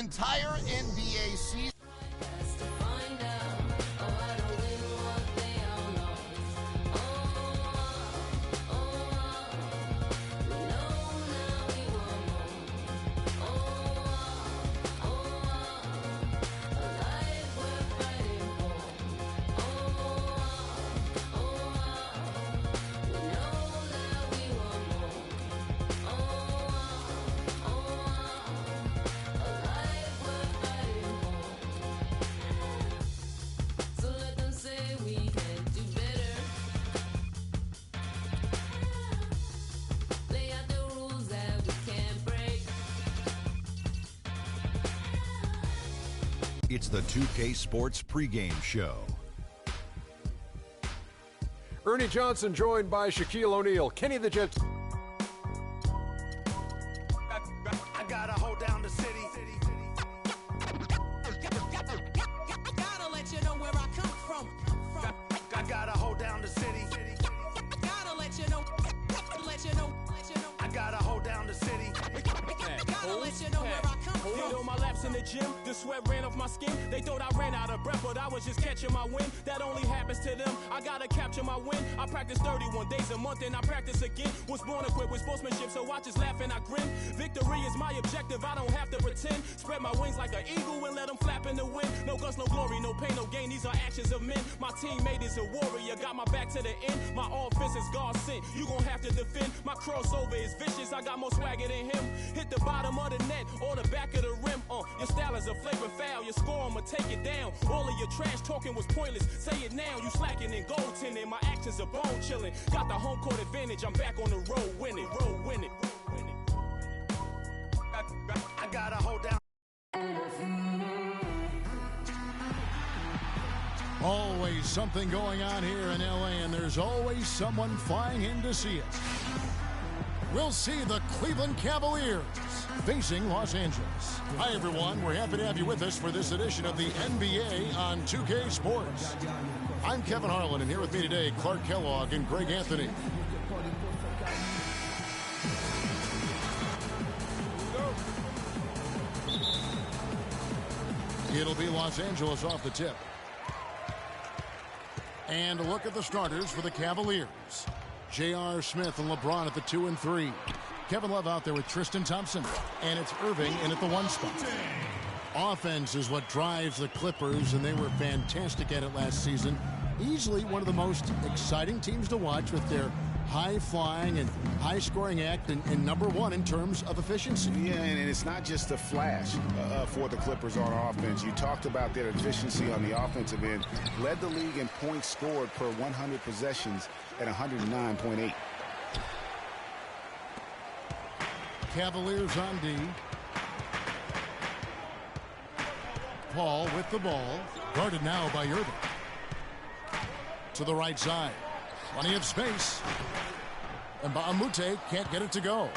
entire NBA season. It's the 2K Sports pregame show. Ernie Johnson joined by Shaquille O'Neal. Kenny the Jet. I gotta hold down the city. Gotta let you know where I come from. I gotta hold down the city. Gotta let you know. I gotta hold down the city. Gotta let you know where I come from. Hit on my laps in the gym, the sweat ran off my skin. They thought I ran out of breath, but I was just catching my wind. That only happens to them. I gotta capture my win. I practice 31 days a month and I practice again. Was born equipped with sportsmanship, so I just laugh and I grin. Victory is my objective, I don't have to pretend. Spread my wings like an eagle and let them flap in the wind. No guts, no glory, no pain, no gain. These are actions of men. My teammate is a warrior, got my back to the end. My offense is God sent. You gon' have to defend. My crossover is vicious, I got more swagger than him. Hit the bottom of the net or the back of the rim. Your style is a flagrant foul. Your score, I'ma take it down. All of your trash talking was pointless. Say it now. You slacking in goaltending. My actions are bone chilling. Got the home court advantage. I'm back on the road winning. I gotta hold down. Always something going on here in LA, and there's always someone flying in to see it. We'll see the Cleveland Cavaliers facing Los Angeles. Hi, everyone. We're happy to have you with us for this edition of the NBA on 2K Sports. I'm Kevin Harlan, and here with me today, Clark Kellogg and Greg Anthony. It'll be Los Angeles off the tip. And a look at the starters for the Cavaliers. J.R. Smith and LeBron at the 2 and 3. Kevin Love out there with Tristan Thompson. And it's Irving in at the 1 spot. Offense is what drives the Clippers, and they were fantastic at it last season. Easily one of the most exciting teams to watch with their high-flying and high-scoring act and #1 in terms of efficiency. Yeah, and it's not just a flash for the Clippers on offense. You talked about their efficiency on the offensive end. Led the league in points scored per 100 possessions at 109.8. Cavaliers on D. Paul with the ball. Guarded now by Irving. To the right side. Plenty of space. And Baamute can't get it to go.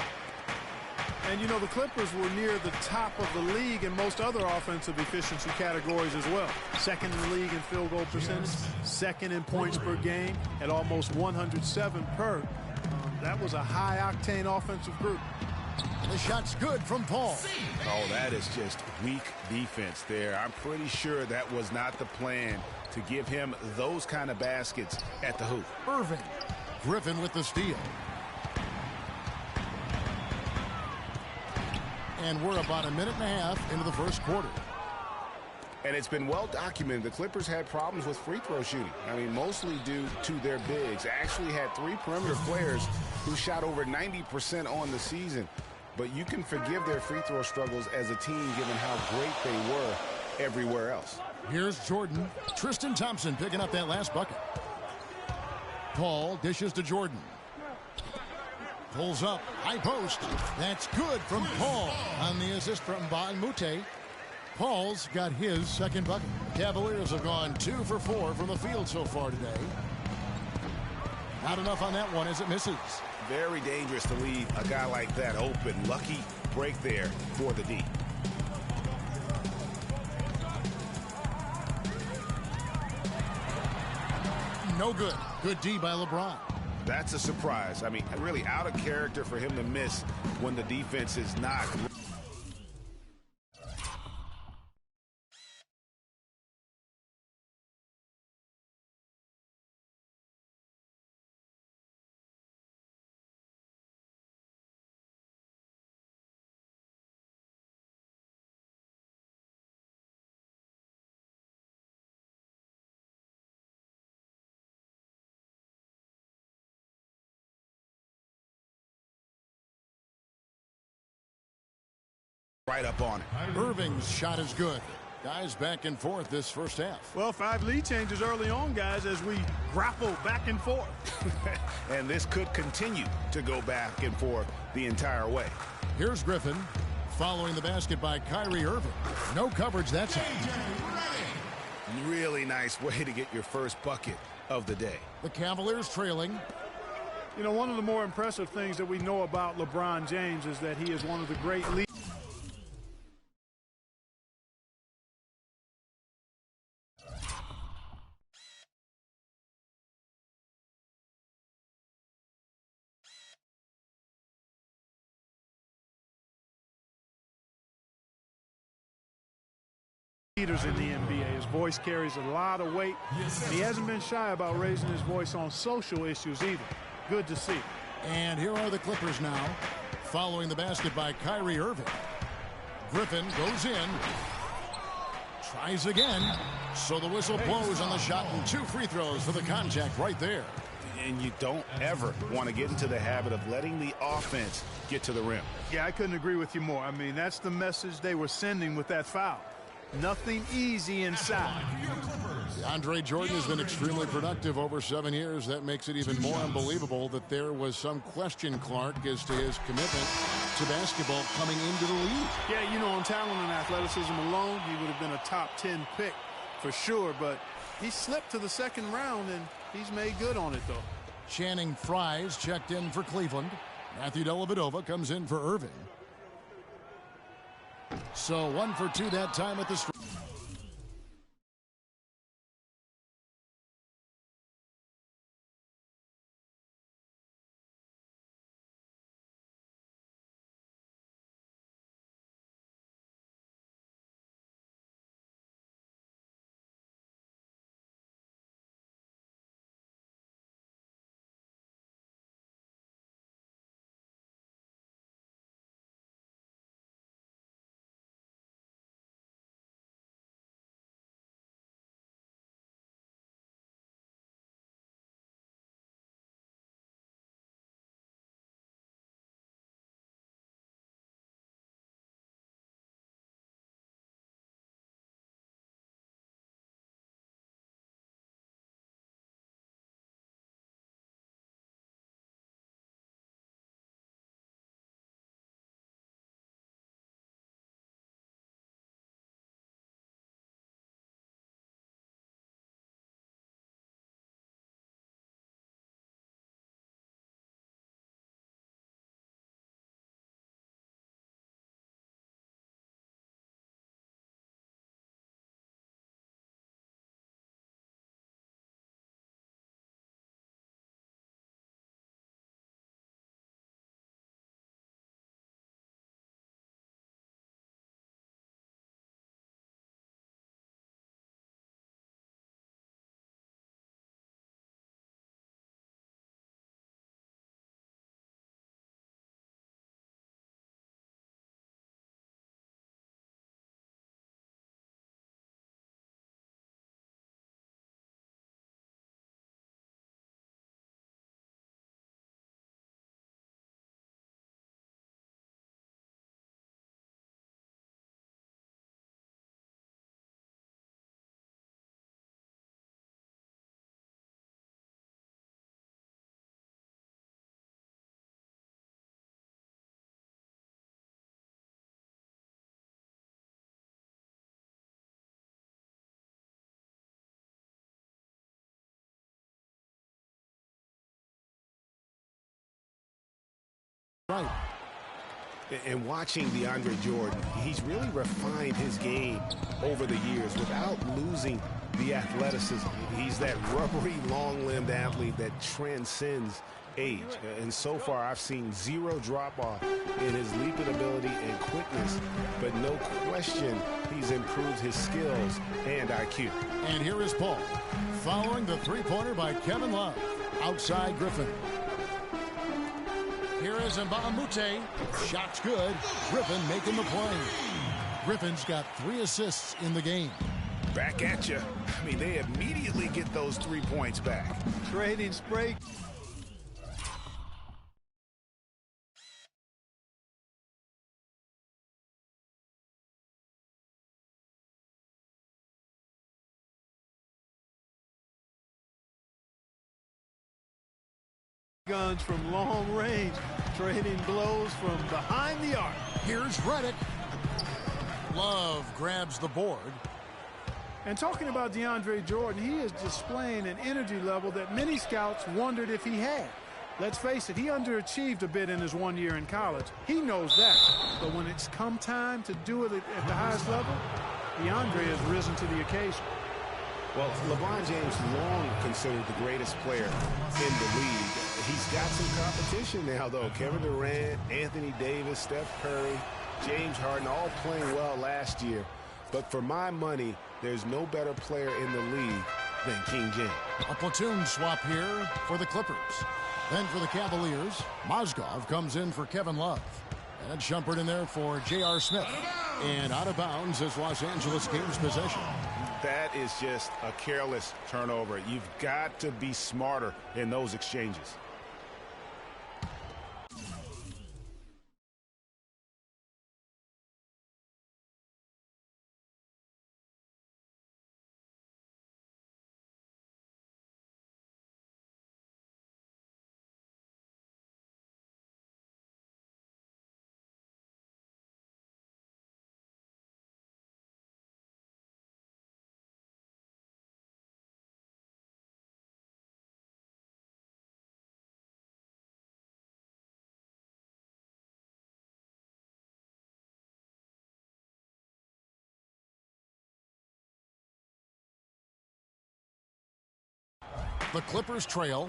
And, you know, the Clippers were near the top of the league in most other offensive efficiency categories as well. Second in the league in field goal percentage, second in points per game at almost 107 per. That was a high-octane offensive group. The shot's good from Paul. Oh, that is just weak defense there. I'm pretty sure that was not the plan to give him those kind of baskets at the hoop. Irving. Griffin with the steal. And we're about a minute and a half into the first quarter. And it's been well documented the Clippers had problems with free throw shooting. I mean, mostly due to their bigs. Actually had 3 perimeter players who shot over 90% on the season. But you can forgive their free throw struggles as a team given how great they were everywhere else. Here's Jordan. Tristan Thompson picking up that last bucket. Paul dishes to Jordan. Pulls up. High post. That's good from Paul on the assist from Baamute. Paul's got his second bucket. Cavaliers have gone 2 for 4 from the field so far today. Not enough on that one as it misses. Very dangerous to leave a guy like that open. Lucky break there for the D. No good. Good D by LeBron. That's a surprise. I mean, really out of character for him to miss when the defense is not. right up on it. Irving's shot is good. Guys back and forth this first half. Well, 5 lead changes early on, guys, as we grapple back and forth. And this could continue to go back and forth the entire way. Here's Griffin following the basket by Kyrie Irving. No coverage that time. Really nice way to get your first bucket of the day. The Cavaliers trailing. You know, one of the more impressive things that we know about LeBron James is that he is one of the great leaders. In the NBA. His voice carries a lot of weight, and he hasn't been shy about raising his voice on social issues either. Good to see. And here are the Clippers now, following the basket by Kyrie Irving. Griffin goes in, tries again, so the whistle blows on the shot and 2 free throws for the contact right there. And you don't ever want to get into the habit of letting the offense get to the rim. Yeah, I couldn't agree with you more. I mean, that's the message they were sending with that foul. Nothing easy inside. Andre Jordan has been extremely productive over 7 years. That makes it even more unbelievable that there was some question, Clark, as to his commitment to basketball coming into the league. Yeah, you know, on talent and athleticism alone, he would have been a top 10 pick for sure, but he slipped to the second round, and he's made good on it, though. Channing Frye's checked in for Cleveland. Matthew Dellavedova comes in for Irving. So 1 for 2 that time at the strike. Right. And watching DeAndre Jordan, he's really refined his game over the years without losing the athleticism. He's that rubbery, long-limbed athlete that transcends age. And so far, I've seen 0 drop-off in his leaping ability and quickness. But no question, he's improved his skills and IQ. And here is Paul, following the three-pointer by Kevin Love. Outside Griffin. Here is Mbamute. Shot's good. Griffin making the play. Griffin's got 3 assists in the game. Back at you. I mean, they immediately get those 3 points back. Trading spray. guns from long range, trading blows from behind the arc. Here's Redick. Love grabs the board. And talking about DeAndre Jordan, he is displaying an energy level that many scouts wondered if he had. Let's face it, he underachieved a bit in his 1 year in college. He knows that. But when it's come time to do it at the highest level, DeAndre has risen to the occasion. Well, LeBron James long considered the greatest player in the league. He's got some competition now, though. Kevin Durant, Anthony Davis, Steph Curry, James Harden, all playing well last year. But for my money, there's no better player in the league than King James. A platoon swap here for the Clippers. Then for the Cavaliers, Mozgov comes in for Kevin Love. And Shumpert in there for J.R. Smith. And out of bounds is Los Angeles Kings possession. That is just a careless turnover. You've got to be smarter in those exchanges. The Clippers trail.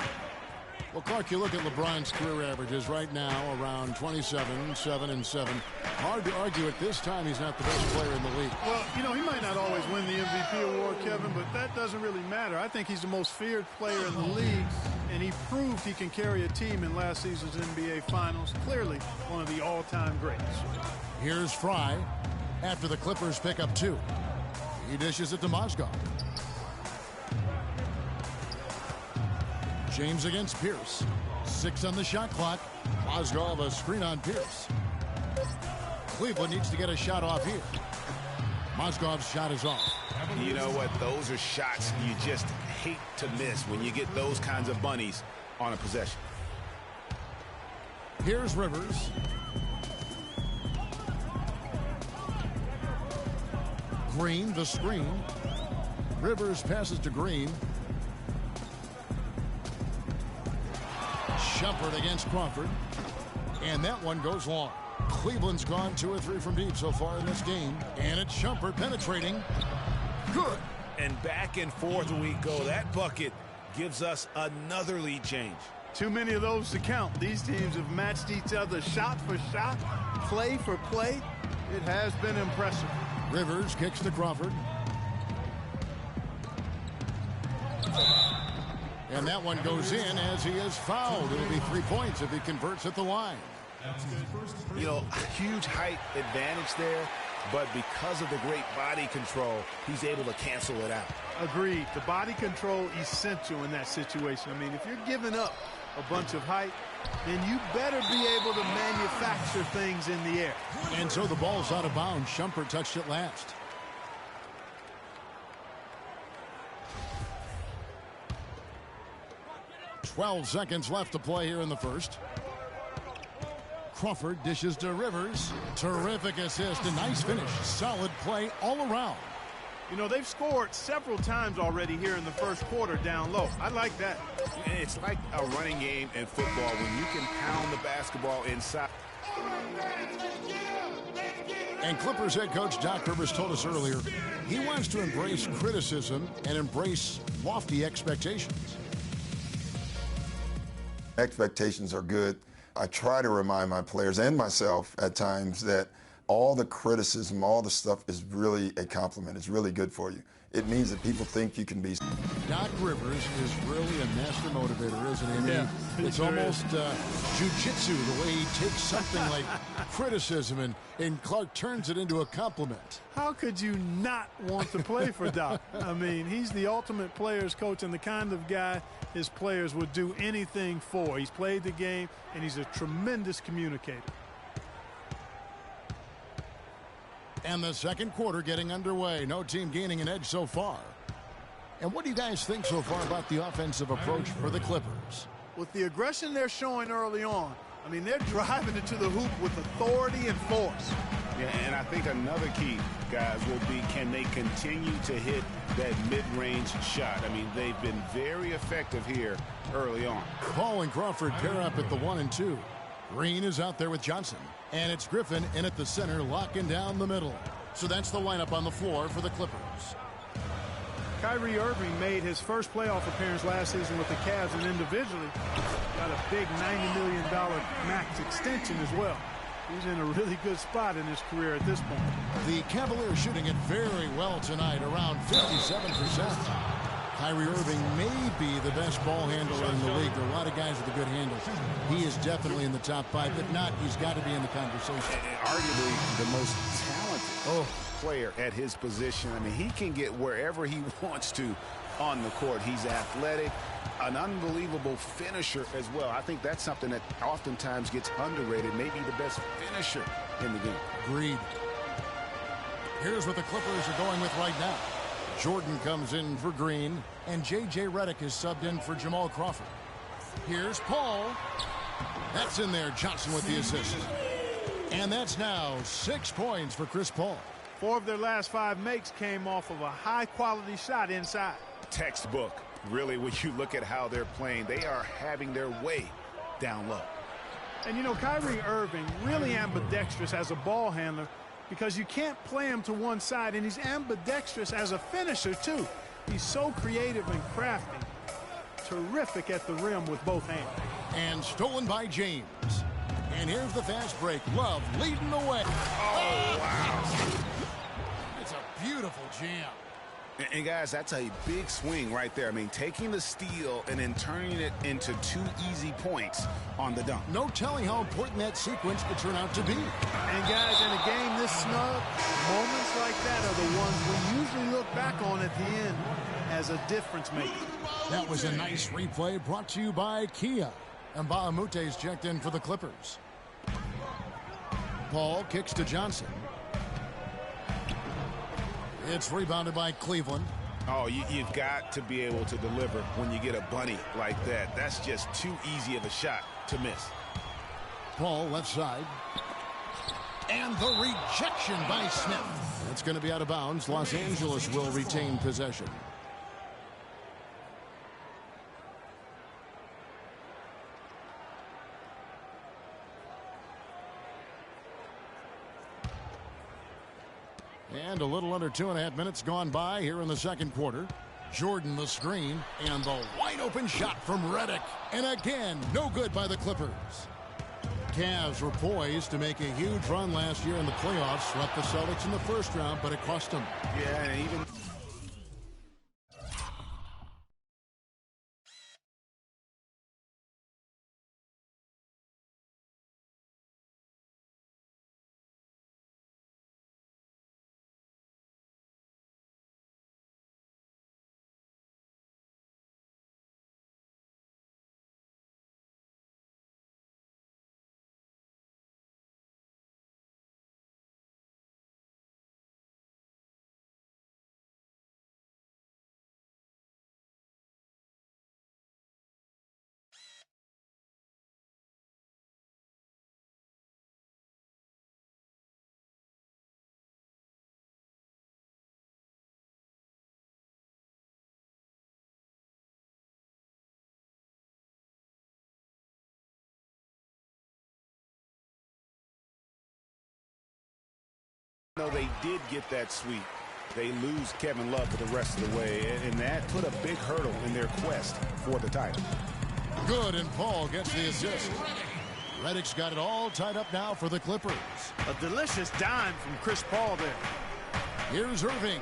Well, Clark, you look at LeBron's career averages right now around 27, 7, and 7. Hard to argue at this time he's not the best player in the league. Well, you know, he might not always win the MVP award, Kevin, but that doesn't really matter. I think he's the most feared player in the league, and he proved he can carry a team in last season's NBA Finals. Clearly one of the all-time greats. Here's Fry after the Clippers pick up 2. He dishes it to Mozgov. James against Pierce. 6 on the shot clock. Mozgov a screen on Pierce. Cleveland needs to get a shot off here. Mozgov's shot is off. You know what? Those are shots you just hate to miss when you get those kinds of bunnies on a possession. Here's Rivers. Green, the screen. Rivers passes to Green. Shumpert against Crawford. And that one goes long. Cleveland's gone 2 or 3 from deep so far in this game. And it's Shumpert penetrating. Good. And back and forth we go. That bucket gives us another lead change. Too many of those to count. These teams have matched each other shot for shot, play for play. It has been impressive. Rivers kicks to Crawford. And that one goes in as he is fouled. It'll be 3 points if he converts at the line. You know, huge height advantage there, but because of the great body control, he's able to cancel it out. Agreed. The body control essential in that situation. I mean, if you're giving up a bunch of height, then you better be able to manufacture things in the air. And so the ball's out of bounds. Shumpert touched it last. "12 seconds left to play here in the first. Crawford dishes to Rivers. Terrific assist, a nice finish. Solid play all around. You know, they've scored several times already here in the first quarter down low. I like that. It's like a running game in football when you can pound the basketball inside. And Clippers head coach Doc Rivers told us earlier he wants to embrace criticism and embrace lofty expectations. Expectations are good. I try to remind my players and myself at times that all the criticism, all the stuff is really a compliment. It's really good for you. It means that people think you can be. Doc Rivers is really a master motivator, isn't he? I mean, Yeah, it's sure almost jiu-jitsu, the way he takes something like criticism and Clark turns it into a compliment. How could you not want to play for Doc? I mean, he's the ultimate players coach and the kind of guy his players would do anything for. He's played the game, and he's a tremendous communicator. And the second quarter getting underway. No team gaining an edge so far. And what do you guys think so far about the offensive approach for the Clippers? With the aggression they're showing early on, I mean, they're driving it to the hoop with authority and force. Yeah, and I think another key, guys, will be can they continue to hit that mid-range shot? I mean, they've been very effective here early on. Paul and Crawford pair up at the 1 and 2. Green is out there with Johnson. And it's Griffin in at the center, locking down the middle. So that's the lineup on the floor for the Clippers. Kyrie Irving made his first playoff appearance last season with the Cavs, and individually got a big $90 million max extension as well. He's in a really good spot in his career at this point. The Cavaliers shooting it very well tonight, around 57%. Kyrie Irving may be the best ball handler in the league. There are a lot of guys with a good handle. He is definitely in the top 5. If not, he's got to be in the conversation. And arguably the most talented player at his position. I mean, he can get wherever he wants to on the court. He's athletic, an unbelievable finisher as well. I think that's something that oftentimes gets underrated. Maybe the best finisher in the game. Agreed. Here's what the Clippers are going with right now. Jordan comes in for Green, and J.J. Redick is subbed in for Jamal Crawford. Here's Paul. That's in there. Johnson with the assist. And that's now 6 points for Chris Paul. 4 of their last 5 makes came off of a high-quality shot inside. Textbook. Really, when you look at how they're playing, they are having their way down low. And, you know, Kyrie Irving really ambidextrous as a ball handler, because you can't play him to one side, and he's ambidextrous as a finisher, too. He's so creative and crafty. Terrific at the rim with both hands. And stolen by James. And here's the fast break. Love leading the way. Oh, wow. It's a beautiful jam. And guys, that's a big swing right there. I mean, taking the steal and then turning it into 2 easy points on the dunk. No telling how important that sequence could turn out to be. And guys, in a game this snug, moments like that are the ones we usually look back on at the end as a difference maker. That was a nice replay brought to you by Kia. And Mbah-a-Moute's checked in for the Clippers. Paul kicks to Johnson. It's rebounded by Cleveland. Oh, you've got to be able to deliver when you get a bunny like that. That's just too easy of a shot to miss. Paul left side. And the rejection by Smith. It's going to be out of bounds. Los Angeles will retain possession. And a little under 2.5 minutes gone by here in the second quarter. Jordan the screen, and the wide open shot from Redick. And again, no good by the Clippers. Cavs were poised to make a huge run last year in the playoffs. Swept the Celtics in the first round, but it cost them. Yeah, and even... No, they did get that sweep. They lose Kevin Love for the rest of the way, and that put a big hurdle in their quest for the title. Good, and Paul gets the assist. Redick's got it all tied up now for the Clippers. A delicious dime from Chris Paul there. Here's Irving.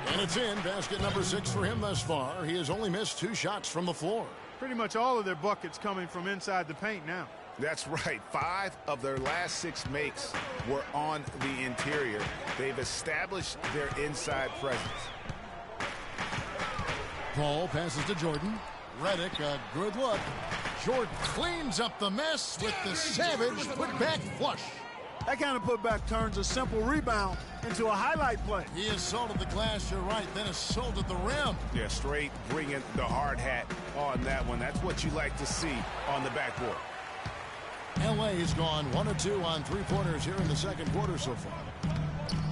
And it's in. Basket number 6 for him thus far. He has only missed 2 shots from the floor. Pretty much all of their buckets coming from inside the paint now. That's right. 5 of their last 6 makes were on the interior. They've established their inside presence. Paul passes to Jordan. Redick, a good look. Jordan cleans up the mess with the savage put-back flush. That kind of putback turns a simple rebound into a highlight play. He assaulted the glass, you're right, then assaulted the rim. Yeah, straight bringing the hard hat on that one. That's what you like to see on the backboard. LA has gone 1 of 2 on three-pointers here in the second quarter so far.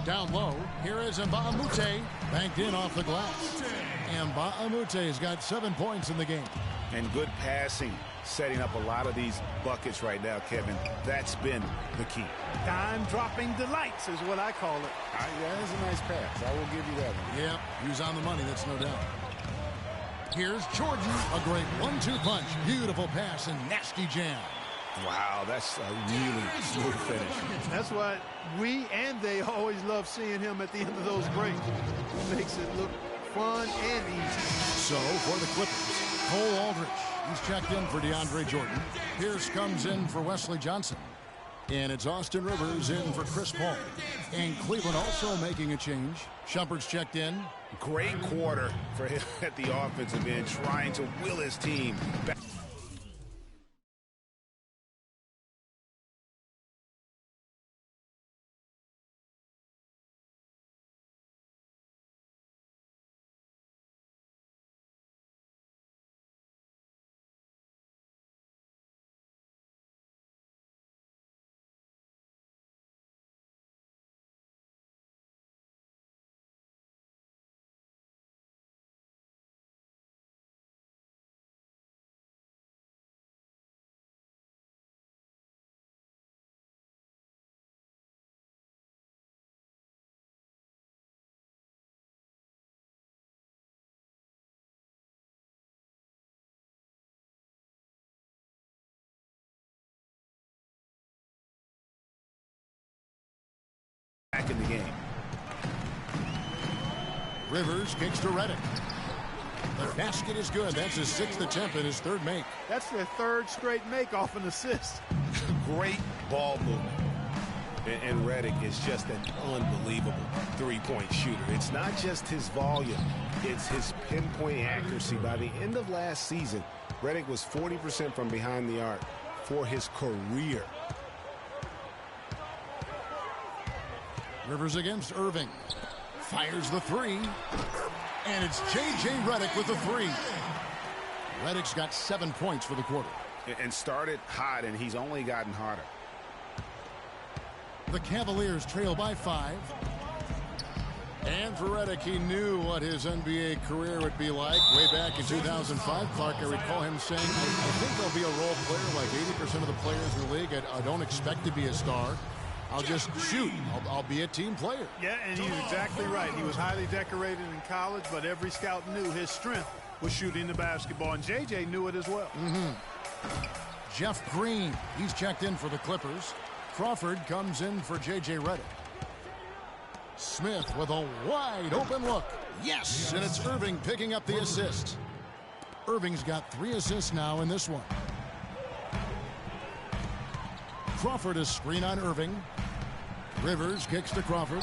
Down low, here is Mbamute, banked in off the glass. Mbamute has got 7 points in the game. And good passing, setting up a lot of these buckets right now, Kevin. That's been the key. Time-dropping delights is what I call it. Yeah, that's a nice pass. I will give you that one. Yeah, he was on the money, that's no doubt. Here's Jordan, a great 1-2 punch. Beautiful pass and nasty jam. Wow, that's a really smooth finish. That's why we and they always love seeing him at the end of those breaks. It makes it look fun and easy. So, for the Clippers, Cole Aldrich. He's checked in for DeAndre Jordan. Pierce comes in for Wesley Johnson. And it's Austin Rivers in for Chris Paul. And Cleveland also making a change. Shumpert's checked in. Great quarter for him at the offensive end, trying to will his team back. Back in the game. Rivers kicks to Redick. The basket is good. That's his 6th attempt and his 3rd make. That's their 3rd straight make off an assist. Great ball movement. And Redick is just an unbelievable three-point shooter. It's not just his volume. It's his pinpoint accuracy. By the end of last season, Redick was 40% from behind the arc for his career. Rivers against Irving. Fires the 3. And it's J.J. Redick with the 3. Redick's got 7 points for the quarter. And started hot, and he's only gotten hotter. The Cavaliers trail by 5. And for Redick, he knew what his NBA career would be like way back in 2005. Clark, I recall him saying, I think I'll be a role player like 80% of the players in the league. I don't expect to be a star. I'll just shoot. I'll be a team player. Yeah, and he's exactly right. He was highly decorated in college, but every scout knew his strength was shooting the basketball, and J.J. knew it as well. Jeff Green, he's checked in for the Clippers. Crawford comes in for J.J. Redick. Smith with a wide open look. Yes, and it's Irving picking up the assist. Irving's got 3 assists now in this one. Crawford is screen on Irving. Rivers kicks to Crawford.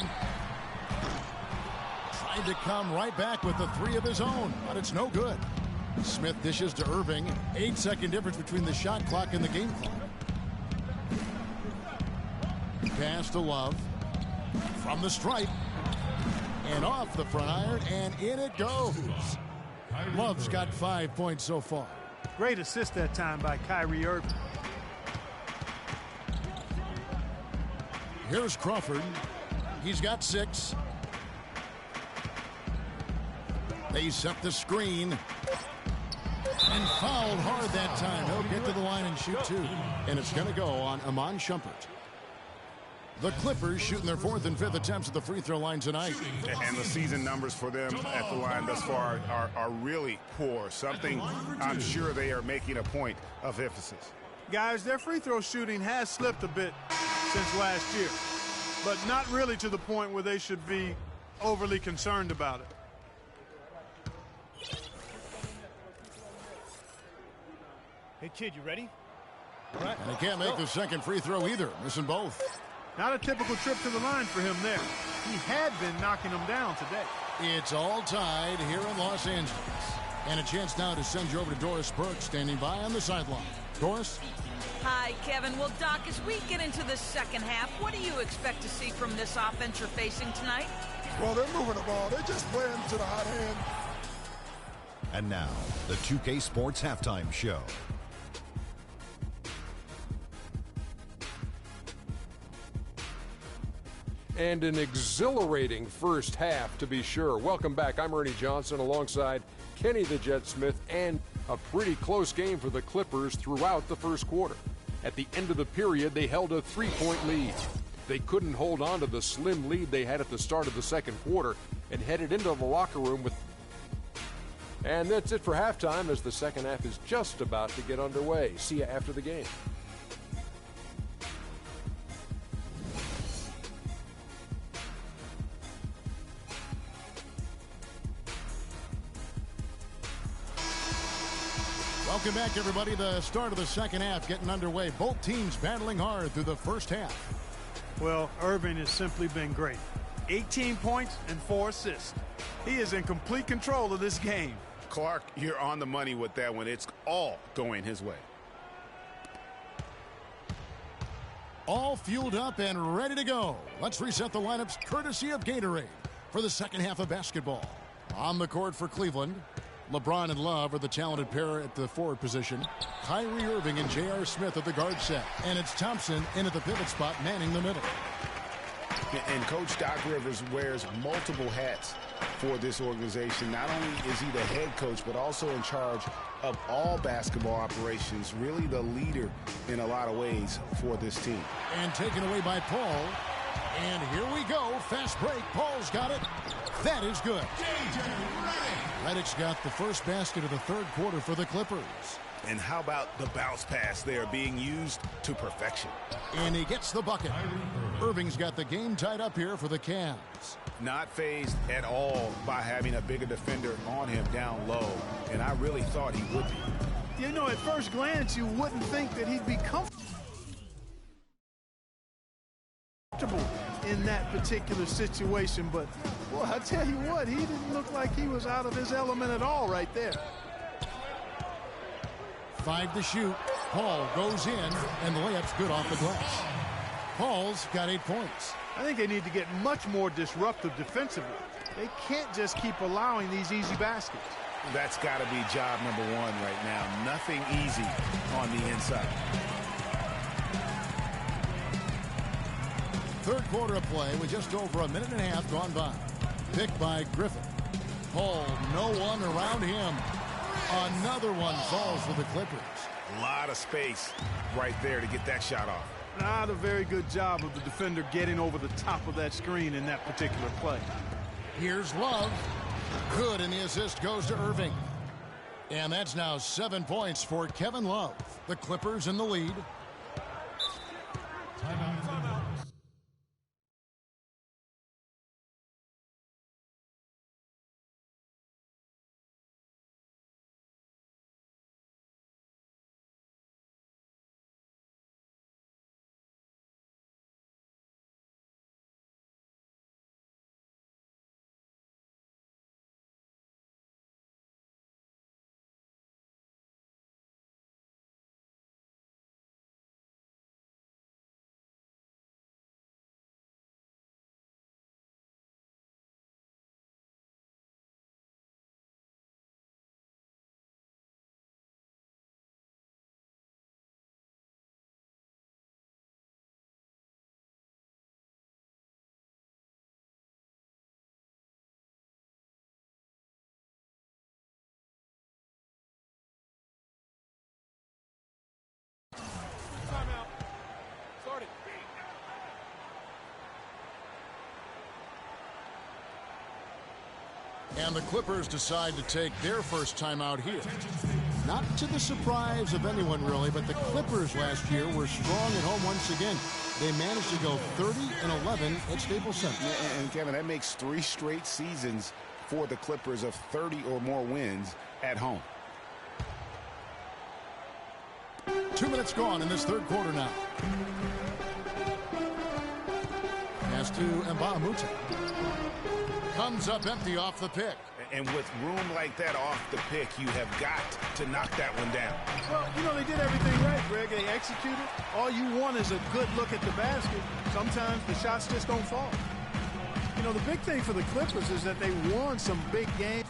Tried to come right back with the 3 of his own, but it's no good. Smith dishes to Irving. 8-second difference between the shot clock and the game clock. Pass to Love. From the stripe. And off the front iron, and in it goes. Love's got 5 points so far. Great assist that time by Kyrie Irving. Here's Crawford. He's got 6. They set the screen. And fouled hard that time. He'll get to the line and shoot 2. And it's going to go on Iman Shumpert. The Clippers shooting their 4th and 5th attempts at the free throw line tonight. And the season numbers for them at the line thus far are really poor. Something I'm sure they are making a point of emphasis. Guys, their free throw shooting has slipped a bit since last year, but not really to the point where they should be overly concerned about it. Hey, kid, you ready? All right. And he can't make the second free throw either, missing both. Not a typical trip to the line for him there. He had been knocking them down today. It's all tied here in Los Angeles. And a chance now to send you over to Doris Burke, standing by on the sideline. Doris? Hi, Kevin. Well, Doc, as we get into the second half, what do you expect to see from this offense you're facing tonight? Well, they're moving the ball. They're just playing to the hot hand. And now, the 2K Sports Halftime Show. And an exhilarating first half, to be sure. Welcome back. I'm Ernie Johnson alongside Kenny the Jet Smith, and a pretty close game for the Clippers throughout the first quarter. At the end of the period, they held a 3-point lead. They couldn't hold on to the slim lead they had at the start of the second quarter and headed into the locker room with... And that's it for halftime, as the second half is just about to get underway. See you after the game. Welcome back, everybody. The start of the second half getting underway. Both teams battling hard through the first half. Well, Irving has simply been great. 18 points and 4 assists. He is in complete control of this game. Clark, you're on the money with that one. It's all going his way. All fueled up and ready to go. Let's reset the lineups courtesy of Gatorade for the second half of basketball. On the court for Cleveland, LeBron and Love are the talented pair at the forward position. Kyrie Irving and J.R. Smith at the guard set. And it's Thompson in at the pivot spot, manning the middle. And Coach Doc Rivers wears multiple hats for this organization. Not only is he the head coach, but also in charge of all basketball operations. Really the leader in a lot of ways for this team. And taken away by Paul. And here we go. Fast break. Paul's got it. That is good. Reddick's got the first basket of the third quarter for the Clippers. And how about the bounce pass there being used to perfection? And he gets the bucket. Irving's got the game tied up here for the Cavs. Not fazed at all by having a bigger defender on him down low. And I really thought he would be. You know, at first glance, you wouldn't think that he'd be comfortable in that particular situation, but boy, I tell you what, he didn't look like he was out of his element at all right there. 5 to shoot. Paul goes in, and the layup's good off the glass. Paul's got 8 points. I think they need to get much more disruptive defensively. They can't just keep allowing these easy baskets. That's got to be job number one right now. Nothing easy on the inside. Third quarter of play with just over a minute and a half gone by. Picked by Griffin. Paul, no one around him. Another one falls for the Clippers. A lot of space right there to get that shot off. Not a very good job of the defender getting over the top of that screen in that particular play. Here's Love. Good, and the assist goes to Irving. And that's now 7 points for Kevin Love. The Clippers in the lead. Timeout. And the Clippers decide to take their first timeout here. Not to the surprise of anyone, really, but the Clippers last year were strong at home once again. They managed to go 30-11 at Staples Center. Yeah, and Kevin, that makes 3 straight seasons for the Clippers of 30 or more wins at home. 2 minutes gone in this third quarter now. Pass to Mbamute. Comes up empty off the pick. And with room like that off the pick, you have got to knock that one down. Well, you know, they did everything right, Greg. They executed. All you want is a good look at the basket. Sometimes the shots just don't fall. You know, the big thing for the Clippers is that they won some big games.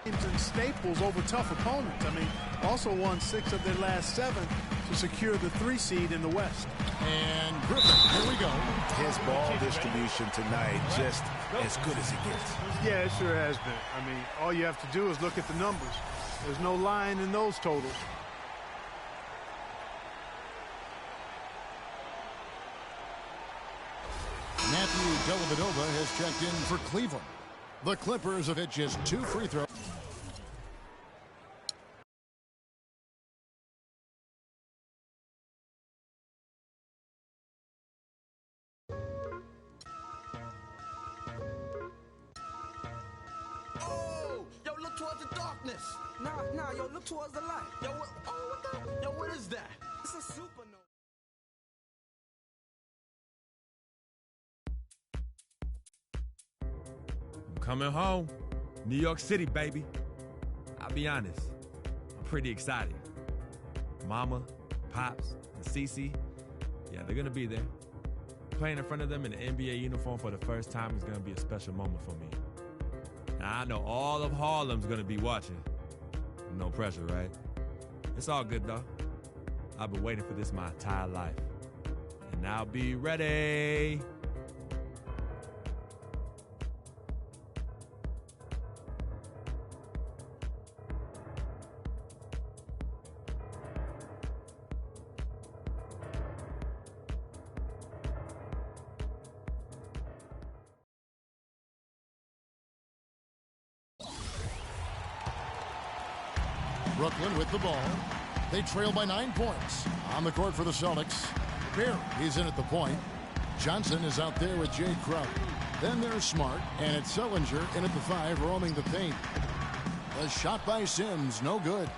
And staples over tough opponents. I mean, also won 6 of their last 7 to secure the 3 seed in the West. And Griffin, here we go. His ball distribution tonight just as good as it gets. Yeah, it sure has been. I mean, all you have to do is look at the numbers. There's no lying in those totals. Matthew Dellavedova has checked in for Cleveland. The Clippers have hit just 2 free throws. Oh, yo, look towards the darkness. Nah, yo, look towards the light. Yo, what the? Yo, what is that? It's a supernova. I'm coming home. New York City, baby. I'll be honest, I'm pretty excited. Mama, Pops, and Cece, yeah, they're gonna be there. Playing in front of them in an NBA uniform for the first time is gonna be a special moment for me. Now, I know all of Harlem's gonna be watching. No pressure, right? It's all good, though. I've been waiting for this my entire life. And I'll be ready. Brooklyn with the ball. They trail by 9 points. On the court for the Celtics. Perry, he's in at the point. Johnson is out there with Jay Crowder. Then there's Smart, and it's Sellinger in at the 5, roaming the paint. A shot by Sims, no good.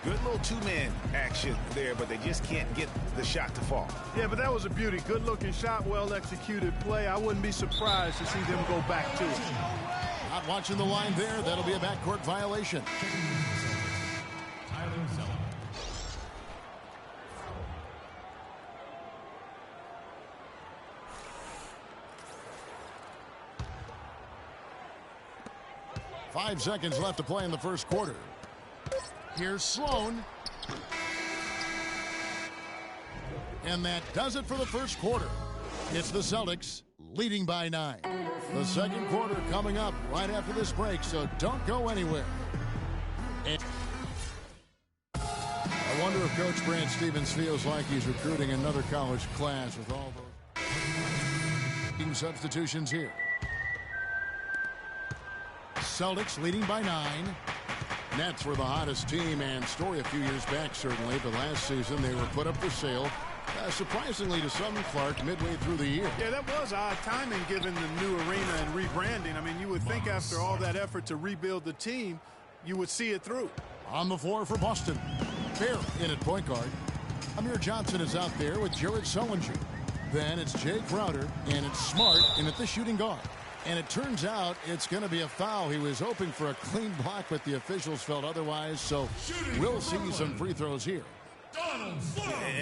Good little two-man action there, but they just can't get the shot to fall. Yeah, but that was a beauty. Good-looking shot, well-executed play. I wouldn't be surprised to see them go back to it. Not watching the line there. That'll be a backcourt violation. 5 seconds left to play in the first quarter. Here's Sloan. And that does it for the first quarter. It's the Celtics leading by 9. The second quarter coming up right after this break, so don't go anywhere. I wonder if Coach Brad Stevens feels like he's recruiting another college class with all those team substitutions here. Celtics leading by 9. Nets were the hottest team and story a few years back, certainly, but last season they were put up for sale. Surprisingly to some, Clark, midway through the year. Yeah, that was odd timing given the new arena and rebranding. I mean, you would think after all that effort to rebuild the team, you would see it through. On the floor for Boston. Fair in at point guard. Amir Johnson is out there with Jared Sullinger. Then it's Jay Crowder and it's Smart in at the shooting guard. And it turns out it's going to be a foul. He was hoping for a clean block, but the officials felt otherwise. So we'll see some free throws here.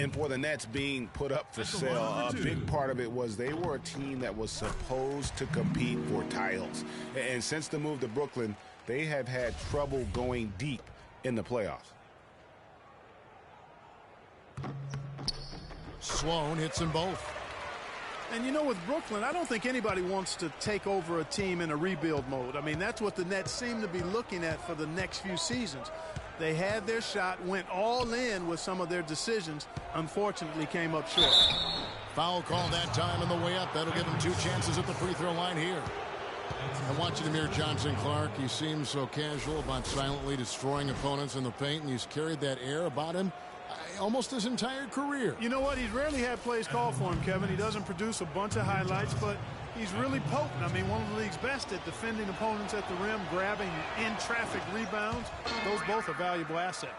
And for the Nets being put up for sale, a big part of it was they were a team that was supposed to compete for titles. And since the move to Brooklyn, they have had trouble going deep in the playoffs. Sloan hits them both. And you know, with Brooklyn, I don't think anybody wants to take over a team in a rebuild mode. I mean, that's what the Nets seem to be looking at for the next few seasons. They had their shot, went all in with some of their decisions, unfortunately came up short. Foul call that time on the way up. That'll give him 2 chances at the free throw line here. And watching Amir Johnson, Clark, he seems so casual about silently destroying opponents in the paint, and he's carried that air about him almost his entire career. You know what? He's rarely had plays called for him, Kevin. He doesn't produce a bunch of highlights, but he's really potent. I mean, one of the league's best at defending opponents at the rim, grabbing in-traffic rebounds. Those both are valuable assets.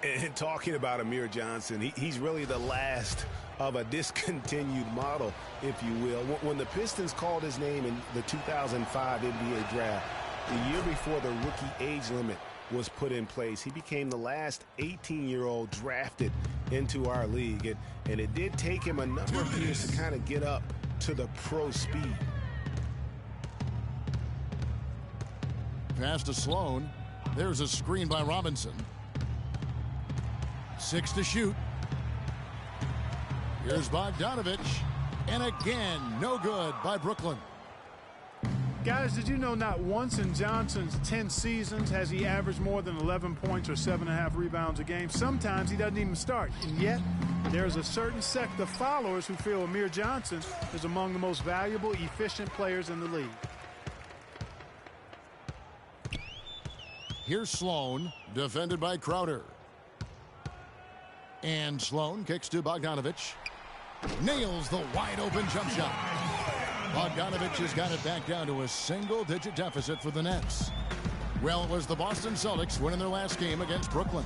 And talking about Amir Johnson, he's really the last of a discontinued model, if you will. When the Pistons called his name in the 2005 NBA draft, the year before the rookie age limit was put in place, he became the last 18-year-old drafted into our league. And it did take him a number of years to kind of get up to the pro speed. Pass to Sloan. There's a screen by Robinson. 6 to shoot. Here's Bogdanovich. And again, no good by Brooklyn. Guys, did you know not once in Johnson's 10 seasons has he averaged more than 11 points or 7.5 rebounds a game? Sometimes he doesn't even start. And yet, there's a certain sect of followers who feel Amir Johnson is among the most valuable, efficient players in the league. Here's Sloan, defended by Crowder. And Sloan kicks to Bogdanovich. Nails the wide-open jump shot. Bogdanovich has got it back down to a single-digit deficit for the Nets. Well, it was the Boston Celtics winning their last game against Brooklyn.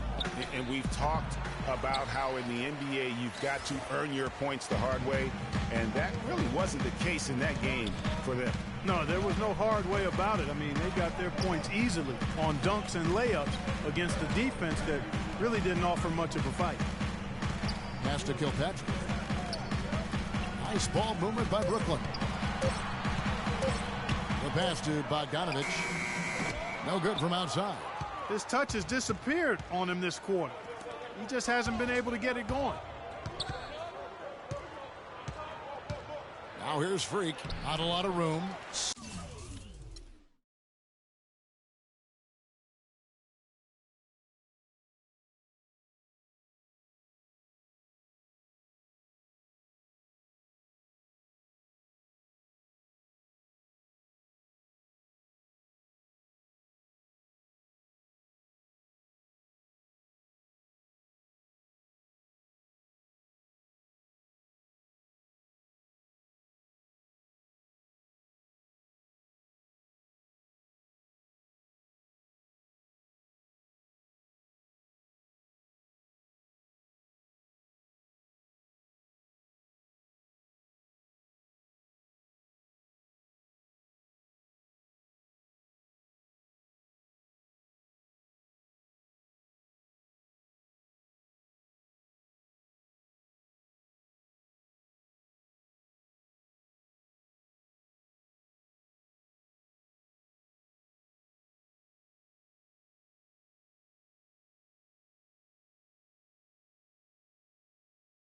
And we've talked about how in the NBA you've got to earn your points the hard way, and that really wasn't the case in that game for them. No, there was no hard way about it. I mean, they got their points easily on dunks and layups against the defense that really didn't offer much of a fight. Pass to Kilpatrick. Nice ball movement by Brooklyn. The pass to Bogdanovich. No good from outside. His touch has disappeared on him this quarter. He just hasn't been able to get it going. Now here's Freak. Not a lot of room.